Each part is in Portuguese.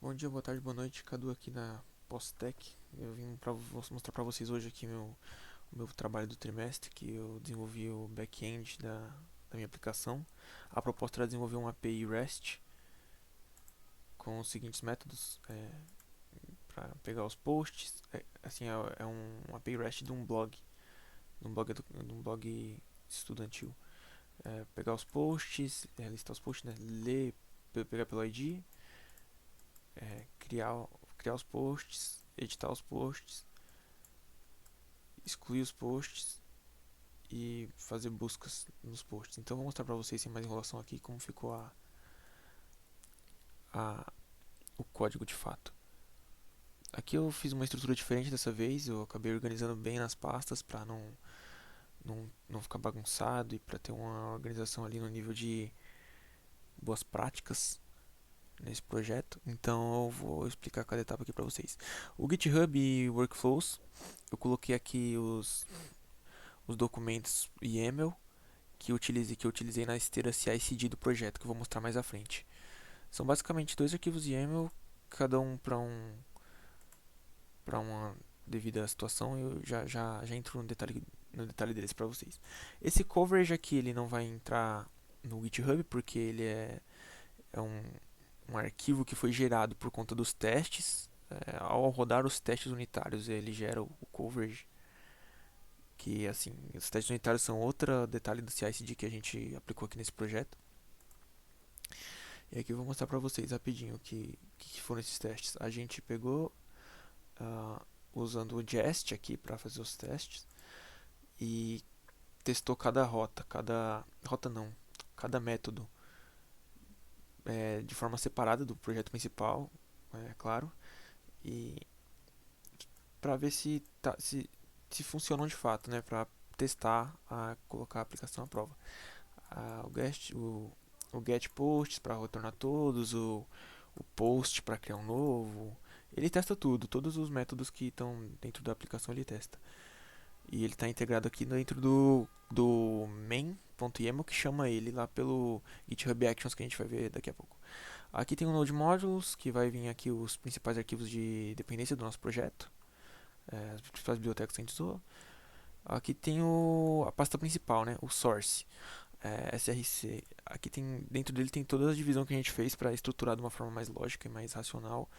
Bom dia, boa tarde, boa noite, Cadu aqui na Postec. Vou mostrar para vocês hoje aqui o meu trabalho do trimestre, que eu desenvolvi o back-end da minha aplicação. A proposta era desenvolver uma API REST com os seguintes métodos para pegar os posts. É um API REST de um blog estudantil. Pegar os posts, listar os posts, né, ler, pegar pelo ID, criar os posts, editar os posts, excluir os posts e fazer buscas nos posts. Então eu vou mostrar para vocês sem mais enrolação aqui como ficou a, o código de fato. Aqui eu fiz uma estrutura diferente dessa vez, eu acabei organizando bem nas pastas para não ficar bagunçado e para ter uma organização ali no nível de boas práticas nesse projeto. Então eu vou explicar cada etapa aqui para vocês. O GitHub e Workflows, eu coloquei aqui os documentos YAML que eu utilizei na esteira CI/CD do projeto, que eu vou mostrar mais à frente. São basicamente dois arquivos YAML, cada um para uma devida situação. Eu já entro no detalhe deles para vocês. Esse coverage aqui ele não vai entrar no GitHub porque ele é um arquivo que foi gerado por conta dos testes. Ao rodar os testes unitários, ele gera o coverage. Que assim, os testes unitários são outro detalhe do CI/CD que a gente aplicou aqui nesse projeto. E aqui eu vou mostrar para vocês rapidinho que foram esses testes. A gente pegou usando o Jest aqui para fazer os testes e testou cada rota não, cada método de forma separada do projeto principal, claro, e para ver se funcionam de fato, né, para testar colocar a aplicação à prova. O get posts para retornar todos, o post para criar um novo. Ele testa tudo, todos os métodos que estão dentro da aplicação ele testa. E ele está integrado aqui dentro do main.yaml que chama ele lá pelo GitHub Actions que a gente vai ver daqui a pouco. Aqui tem o Node Modules, que vai vir aqui os principais arquivos de dependência do nosso projeto, as principais bibliotecas que a gente usou. Aqui tem a pasta principal, né, o source, src. Aqui tem, dentro dele tem toda a divisão que a gente fez para estruturar de uma forma mais lógica e mais racional,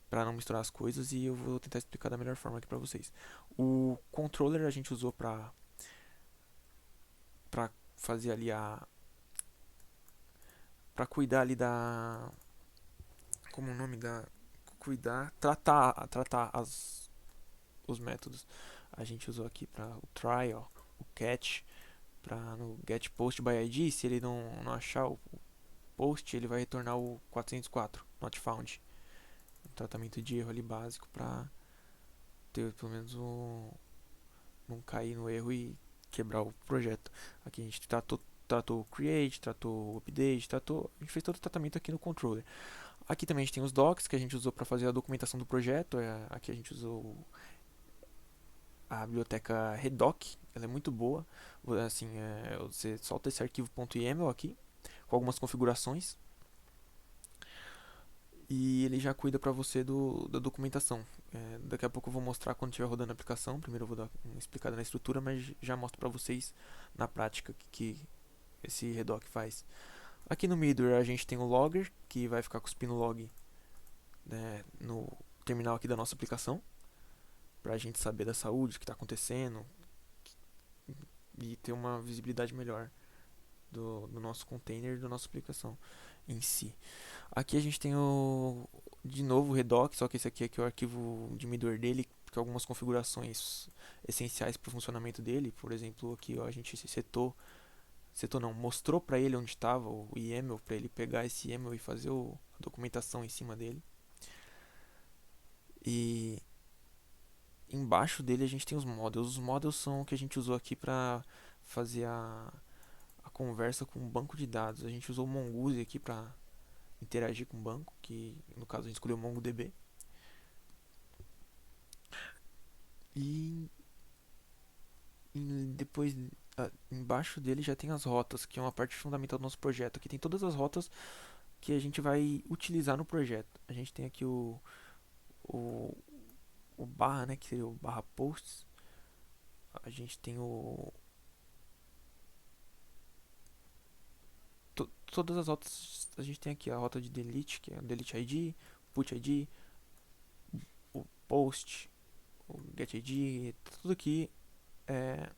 para não misturar as coisas, e eu vou tentar explicar da melhor forma aqui para vocês. O controller a gente usou para fazer ali para cuidar ali como o nome da cuidar, tratar os métodos. A gente usou aqui para o try, ó, o catch, para no get post by ID, se ele não achar o post, ele vai retornar o 404 not found. Um tratamento de erro ali básico para ter pelo menos não cair no erro e quebrar o projeto. Aqui a gente tratou o create, tratou o update, a gente fez todo o tratamento aqui no controller. Aqui também a gente tem os docs que a gente usou para fazer a documentação do projeto. Aqui a gente usou a biblioteca Redoc, ela é muito boa. Assim, você solta esse arquivo .yaml aqui com algumas configurações e ele já cuida para você da documentação. Daqui a pouco eu vou mostrar quando estiver rodando a aplicação. Primeiro eu vou dar uma explicada na estrutura, mas já mostro para vocês na prática que esse Redoc faz. Aqui no Middle a gente tem o Logger, que vai ficar cuspindo log, né, no terminal aqui da nossa aplicação, para a gente saber da saúde, o que está acontecendo e ter uma visibilidade melhor do nosso container e da nossa aplicação em si. Aqui a gente tem de novo o Redux, só que esse aqui é o arquivo de middleware dele, com algumas configurações essenciais para o funcionamento dele. Por exemplo, aqui ó, a gente setou não, mostrou para ele onde estava o YAML, para ele pegar esse YAML e fazer a documentação em cima dele. E embaixo dele a gente tem os models. Os models são o que a gente usou aqui para fazer a conversa com o banco de dados. A gente usou o Mongoose aqui para interagir com o banco, que no caso a gente escolheu o MongoDB. E, depois embaixo dele já tem as rotas, que é uma parte fundamental do nosso projeto. Aqui tem todas as rotas que a gente vai utilizar no projeto. A gente tem aqui o, o barra, né, que seria o barra posts. A gente tem todas as rotas. A gente tem aqui a rota de delete, que é o delete ID, put ID, o post, o get ID, tudo aqui é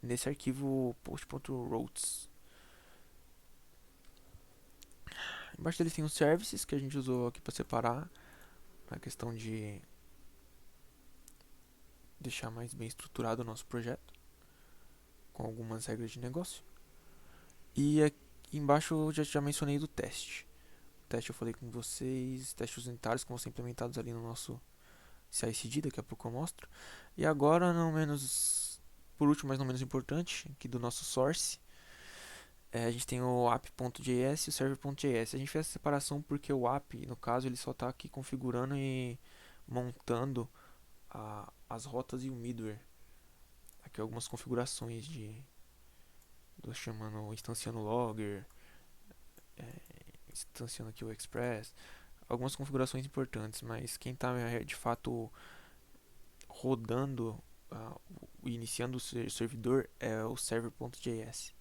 nesse arquivo post.routes. Embaixo deles tem os services que a gente usou aqui para separar a questão de deixar mais bem estruturado o nosso projeto com algumas regras de negócio. E aqui embaixo eu já mencionei do teste. O teste eu falei com vocês, testes unitários que vão ser implementados ali no nosso CI/CD, daqui a pouco eu mostro. E agora, não menos, por último, mas não menos importante, aqui do nosso source, a gente tem o app.js e o server.js. A gente fez essa separação porque o app, no caso, ele só está aqui configurando e montando as rotas e o middleware. Aqui algumas configurações do chamando instanciando logger, instanciando aqui o express, algumas configurações importantes, mas quem está de fato rodando, iniciando o servidor é o server.js,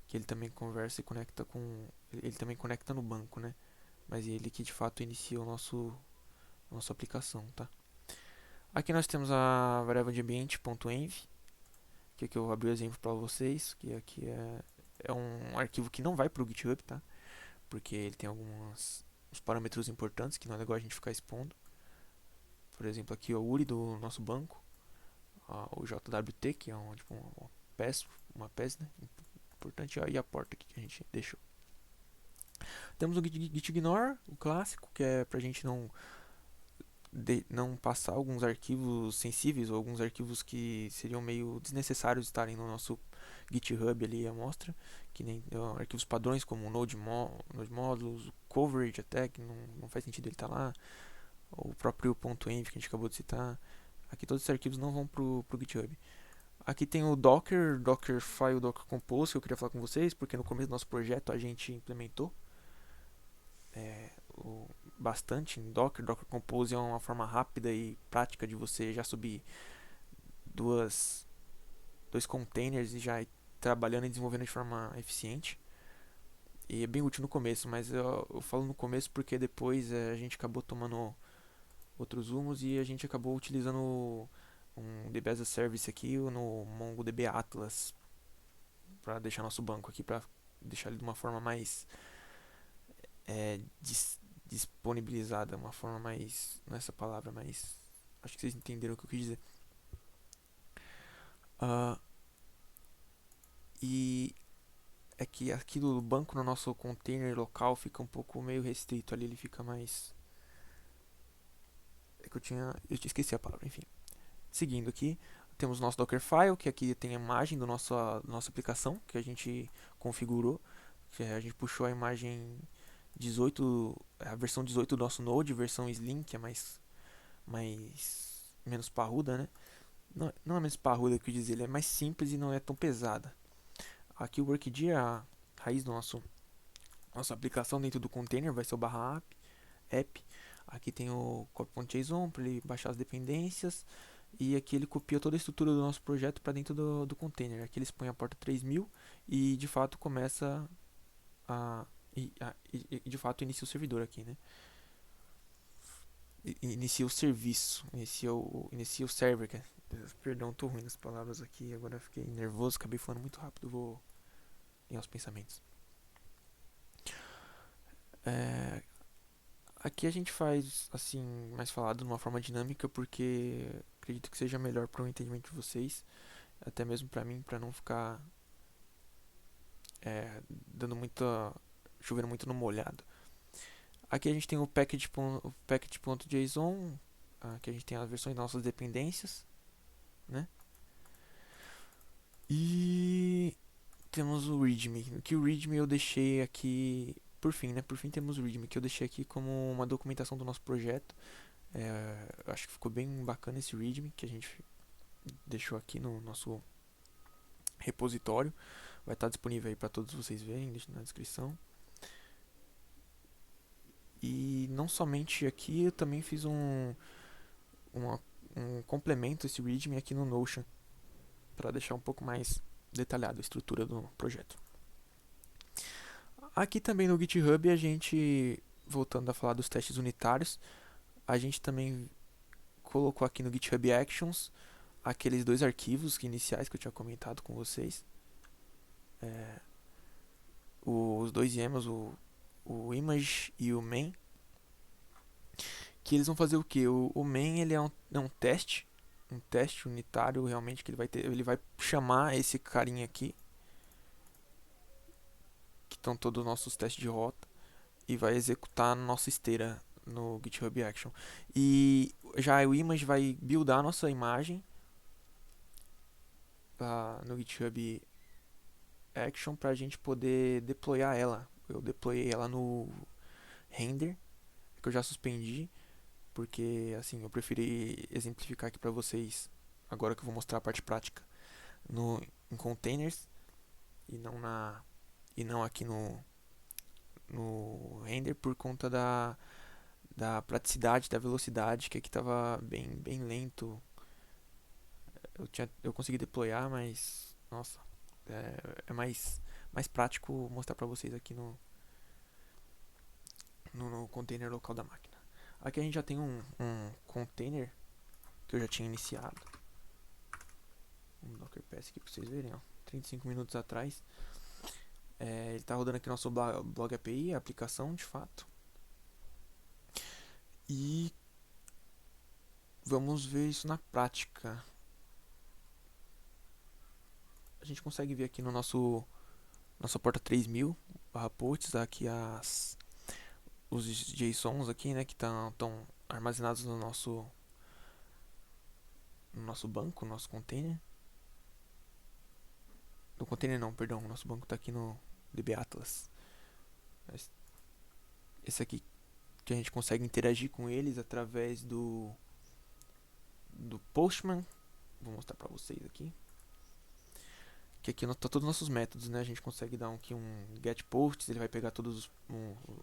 que ele também conversa e conecta com, ele também conecta no banco, né? Mas ele que de fato inicia o nossa aplicação, tá? Aqui nós temos a variável de ambiente.env, que aqui eu abri o exemplo para vocês, que aqui é um arquivo que não vai para o GitHub, tá? Porque ele tem alguns parâmetros importantes que não é legal a gente ficar expondo. Por exemplo, aqui o URI do nosso banco, o JWT, que é tipo uma PES, né? Importante, e a porta aqui que a gente deixou. Temos o git ignore, o clássico, que é pra gente não passar alguns arquivos sensíveis ou alguns arquivos que seriam meio desnecessários estarem no nosso GitHub ali à mostra, que nem arquivos padrões como Node Modules, Coverage até, que não faz sentido ele estar lá, o próprio .env que a gente acabou de citar. Aqui todos esses arquivos não vão pro GitHub. Aqui tem o Dockerfile, Docker Compose, que eu queria falar com vocês, porque no começo do nosso projeto a gente implementou bastante em Docker. Docker Compose é uma forma rápida e prática de você já subir dois containers e já ir trabalhando e desenvolvendo de forma eficiente. E é bem útil no começo, mas eu falo no começo porque depois a gente acabou tomando outros rumos e a gente acabou utilizando um DB as a Service aqui no MongoDB Atlas para deixar nosso banco aqui, para deixar ele de uma forma mais disponibilizada, uma forma mais, não é essa palavra, mas acho que vocês entenderam o que eu quis dizer. E é que aqui do banco no nosso container local fica um pouco meio restrito ali, ele fica mais, é que eu tinha esqueci a palavra, enfim. Seguindo aqui, temos o nosso Dockerfile, que aqui tem a imagem da nossa aplicação, que a gente configurou, que a gente puxou a imagem 18, a versão 18 do nosso Node, versão Slim, que é menos parruda, né? Não é menos parruda que eu dizer, ele é mais simples e não é tão pesada. Aqui o workd, a raiz do nossa aplicação dentro do container vai ser o barra app. Aqui tem o copy.json para ele baixar as dependências. E aqui ele copia toda a estrutura do nosso projeto para dentro do container. Aqui eles põem a porta 3000 e de fato começa e de fato inicia o servidor aqui, né? Inicia o serviço, inicia o server. Perdão, tô ruim nas palavras aqui, agora fiquei nervoso, acabei falando muito rápido, vou em aos pensamentos. Aqui a gente faz assim, mais falado de uma forma dinâmica, porque acredito que seja melhor para o entendimento de vocês, até mesmo para mim, para não ficar dando muita, chovendo muito no molhado. Aqui a gente tem o package.json, que a gente tem as versões das nossas dependências, né? E temos o readme, que o readme eu deixei aqui por fim, né? Por fim temos o readme, que eu deixei aqui como uma documentação do nosso projeto. Acho que ficou bem bacana esse readme que a gente deixou aqui no nosso repositório. Vai estar disponível aí para todos vocês verem, deixa na descrição. não somente aqui, eu também fiz uma- um complemento a esse README aqui no Notion para deixar um pouco mais detalhado a estrutura do projeto. Aqui também no GitHub a gente, voltando a falar dos testes unitários, a gente também colocou aqui no GitHub Actions aqueles dois arquivos iniciais que eu tinha comentado com vocês. Os dois YAMLs, o image e o main, que eles vão fazer o que? O main ele é um teste unitário realmente que ele vai chamar esse carinha aqui, que estão todos os nossos testes de rota, e vai executar a nossa esteira no GitHub Action. E já o image vai buildar a nossa imagem no GitHub Action para a gente poder deployar ela. Eu deployei ela no render, que eu já suspendi, porque assim eu preferi exemplificar aqui para vocês agora que eu vou mostrar a parte prática em containers e não aqui no render por conta da praticidade, da velocidade, que aqui estava bem lento. Eu consegui deployar, mas nossa, é mais prático mostrar para vocês aqui no container local da máquina. Aqui a gente já tem um container que eu já tinha iniciado. Um Docker Pass aqui para vocês verem, ó, 35 minutos atrás. Ele está rodando aqui nosso blog API, a aplicação de fato. E vamos ver isso na prática. A gente consegue ver aqui no nossa porta 3000 /posts aqui os JSONs aqui, né, que estão armazenados no nosso banco, no nosso container. No container não, perdão, o nosso banco está aqui no DB Atlas. Esse aqui que a gente consegue interagir com eles através do Postman. Vou mostrar para vocês aqui. Que aqui está todos os nossos métodos, né? A gente consegue dar aqui um get posts, ele vai pegar todos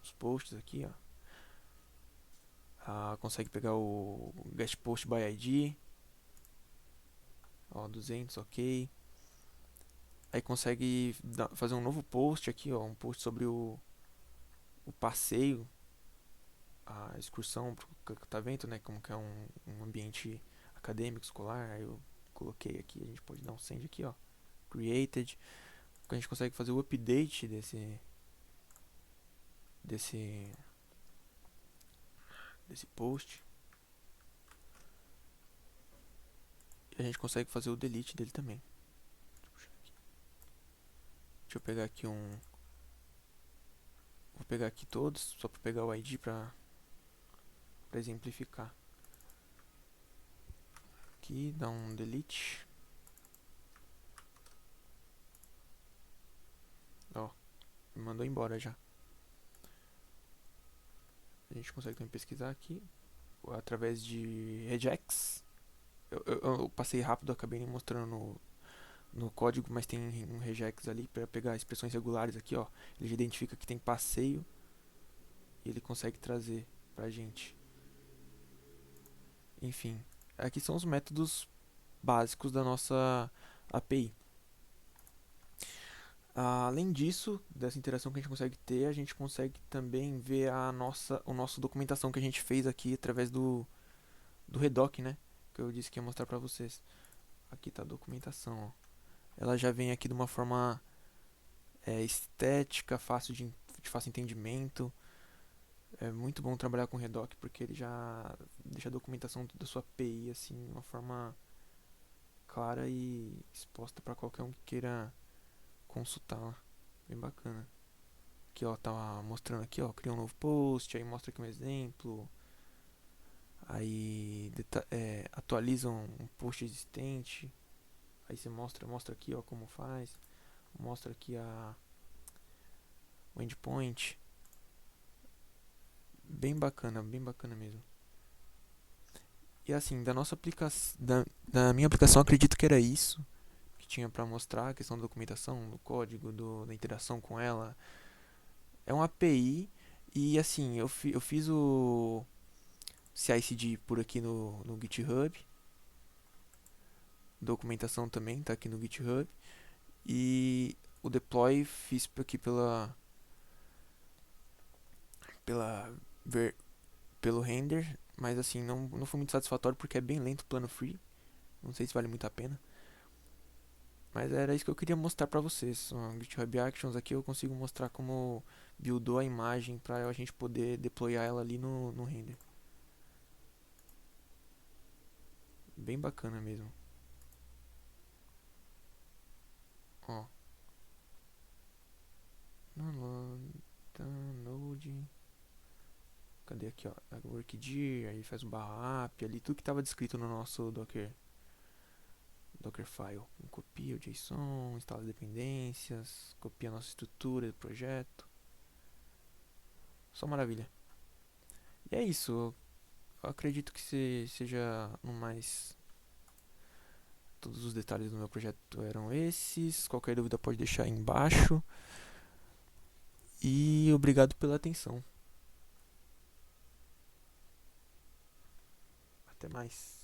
os posts aqui, ó. Consegue pegar o get post by ID, ó, 200, ok. Aí consegue fazer um novo post aqui, ó, um post sobre o passeio, a excursão pro catavento, né? Como que é um ambiente acadêmico, escolar. Aí eu coloquei aqui, a gente pode dar um send aqui, ó, created. A gente consegue fazer o update desse post. E a gente consegue fazer o delete dele também. Deixa eu pegar aqui vou pegar aqui todos, só para pegar o ID para exemplificar. Aqui, dá um delete. Ó, me mandou embora já. A gente consegue também pesquisar aqui através de regex. Eu passei rápido, acabei nem mostrando no código, mas tem um regex ali para pegar expressões regulares aqui, ó. Ele já identifica que tem passeio e ele consegue trazer pra gente. Enfim, aqui são os métodos básicos da nossa API. Além disso, dessa interação que a gente consegue ter, a gente consegue também ver a nossa documentação que a gente fez aqui através do Redoc, né? Que eu disse que ia mostrar pra vocês. Aqui tá a documentação, ó. Ela já vem aqui de uma forma estética, de fácil entendimento. É muito bom trabalhar com o Redoc porque ele já deixa a documentação da sua API assim, de uma forma clara e exposta para qualquer um que queira consultar. Bem bacana. Aqui, ó, tá mostrando aqui, ó, cria um novo post, aí mostra aqui um exemplo. Aí atualiza um post existente. Aí você mostra aqui, ó, como faz. Mostra aqui o endpoint. Bem bacana mesmo. E assim, da nossa aplicação, da minha aplicação, acredito que era isso que tinha para mostrar, a questão da documentação, do código, da interação com ela. É uma API E assim, eu fiz o CI/CD por aqui no GitHub, documentação também tá aqui no GitHub, e o deploy fiz aqui pela ver, pelo render, mas assim, não foi muito satisfatório porque é bem lento o plano free, não sei se vale muito a pena. Mas era isso que eu queria mostrar pra vocês. O GitHub Actions aqui eu consigo mostrar como buildou a imagem pra a gente poder deployar ela ali no render. Bem bacana mesmo. Ó, download. Cadê aqui, ó? Workdir, aí faz o barra app ali, tudo que estava descrito no nosso Dockerfile. Copia o JSON, instala as dependências, copia a nossa estrutura do projeto. Só maravilha. E é isso. Eu acredito que seja no mais. Todos os detalhes do meu projeto eram esses. Qualquer dúvida pode deixar aí embaixo. E obrigado pela atenção. Até mais.